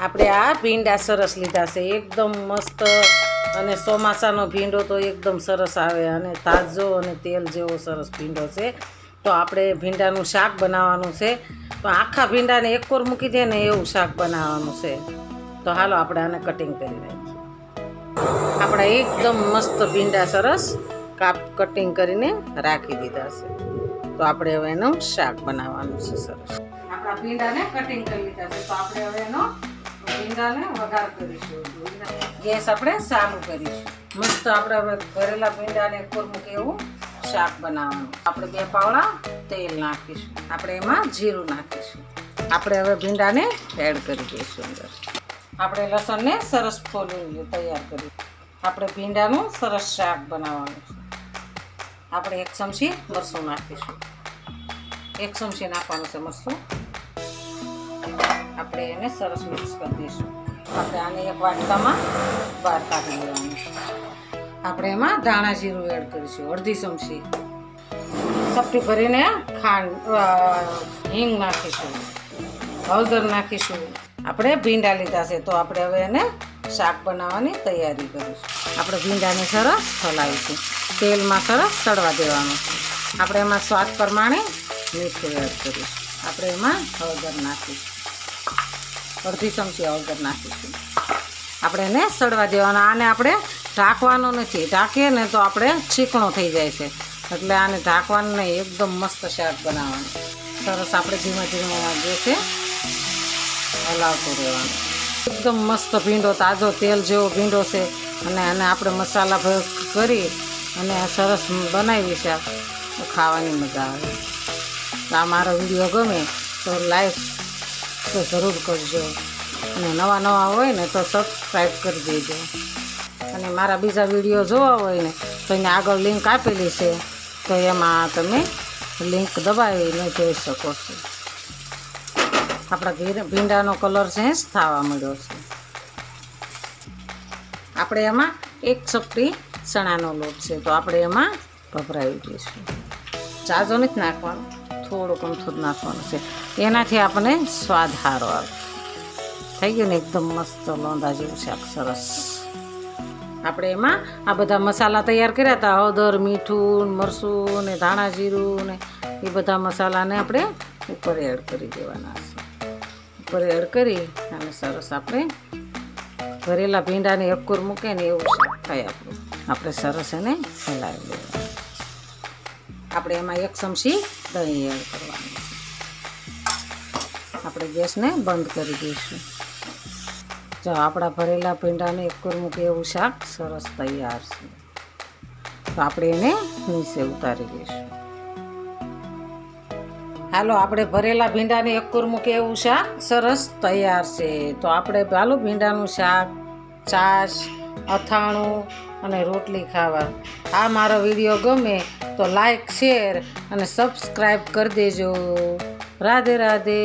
આપણે આ ભીંડા સરસ લીધા છે, એકદમ મસ્ત. અને ચોમાસાનો ભીંડો તો એકદમ સરસ આવે અને તાજો અને તેલ જેવો સરસ ભીંડો છે. તો આપણે ભીંડાનું શાક બનાવવાનું છે. તો આખા ભીંડાને એક કોર મૂકી દે ને એવું શાક બનાવવાનું છે. તો હાલો આપણે આને કટિંગ કરી નાખીએ. આપણા એકદમ મસ્ત ભીંડા સરસ કટિંગ કરીને રાખી દીધા છે. તો આપણે હવે એનું શાક બનાવવાનું છે સરસ. આપણા ભીંડાને કટિંગ કરી લીધા છે. તો આપણે હવે એનો ભીંડાને વઘાર કરીશું. ગેસ આપણે ચાલુ કરીશું. મસ્ત આપણે હવે ભરેલા ભીંડાને કોર મૂકે એવું શાક બનાવવાનું. આપણે 2 પાવડા તેલ નાખીશું. આપણે એમાં જીરું નાખીશું. આપણે હવે ભીંડાને એડ કરી દઈશું અંદર. આપણે લસણને સરસ ફોલી તૈયાર કરી. આપણે ભીંડાનું સરસ શાક બનાવવાનું છે. આપણે 1 ચમચી મરચું નાખીશું. 1 ચમચી નાખવાનું છે મરચું. આપણે એને સરસ મિક્સ કરી દઈશું. આપણે આને એક વાટકામાં બહાર કાઢી લેવાનું. આપણે એમાં ધાણા જીરું એડ કરીશું. 1/2 ચમચી ચપટી ભરીને હિંગ નાખીશું. હળદર નાખીશું. આપણે ભીંડા લીધા છે. તો આપણે હવે એને શાક બનાવવાની તૈયારી કરીશું. આપણે ભીંડાને સરસ હલાવીશું. તેલમાં સરસ તળવા દેવાનું છે. આપણે એમાં સ્વાદ પ્રમાણે મીઠું એડ કરીશું. આપણે એમાં હળદર નાખીશું. 1/2 ચમચી હળદર નાખીશું. આપણે એને સડવા દેવાના. આને આપણે ઢાંકવાનો નથી. ઢાંકીએ ને તો આપણે ચીકણો થઈ જાય છે. એટલે આને ઢાંકવાનું નહીં, એકદમ મસ્ત શાક બનાવવાનું. સરસ આપણે ધીમા ધીમા ગેસે હલાવતું રહેવાનું. એકદમ મસ્ત ભીંડો, તાજો તેલ જેવો ભીંડો છે. અને આને આપણે મસાલા કરી અને સરસ બનાવી શાક તો ખાવાની મજા આવે. તો આ મારો વિડીયો ગમે તો લાઈક તો જરૂર કરજો. અને નવા હોય ને તો સબસ્ક્રાઈબ કરી દેજો. અને મારા બીજા વિડીયો જોવા હોય ને તો એને આગળ લિંક આપેલી છે. તો એમાં તમે લિંક દબાવીને જોઈ શકો છો. આપણા ભીંડાનો કલર ચેન્જ થવા માંડ્યો છે. આપણે એમાં 1 ચપટી ચણાનો લોટ છે. તો આપણે એમાં ભભરાવી દઈશું. જાજો નથી નાખવાનું, થોડુંક અમથું નાખવાનું છે. એનાથી આપણને સ્વાદ સારો આવે. થઈ ગયું ને એકદમ મસ્ત લોંદા જેવું શાક સરસ. આપણે એમાં આ બધા મસાલા તૈયાર કર્યા હતા. હળદર, મીઠું, મરચું ને ધાણા જીરું ને એ બધા મસાલાને આપણે ઉપર એડ કરી દેવાના છે. ઉપર એડ કરી અને સરસ આપણે ભરેલા ભીંડાને એક કોર મૂકે ને એવું શાક થાય આપણું. આપણે સરસ એને હલાવી દેવાનું. આપણે એમાં 1 ચમચી દહીં એડ કરવાનું. આપણે ગેસને બંધ કરી દઈશું. જો આપણા ભરેલા ભીંડાને એક કોર મૂકે એવું શાક સરસ તૈયાર છે. તો આપણે એને નીચે ઉતારી દઈશું. હાલો આપણે ભરેલા ભીંડાને એક કોર મૂકે એવું શાક સરસ તૈયાર છે. તો આપણે હાલો ભીંડાનું શાક, છાશ, અથાણું અને રોટલી ખાવા. આ મારો વિડીયો ગમે તો લાઈક, શેર અને સબસ્ક્રાઈબ કરી દેજો. રાધે રાધે.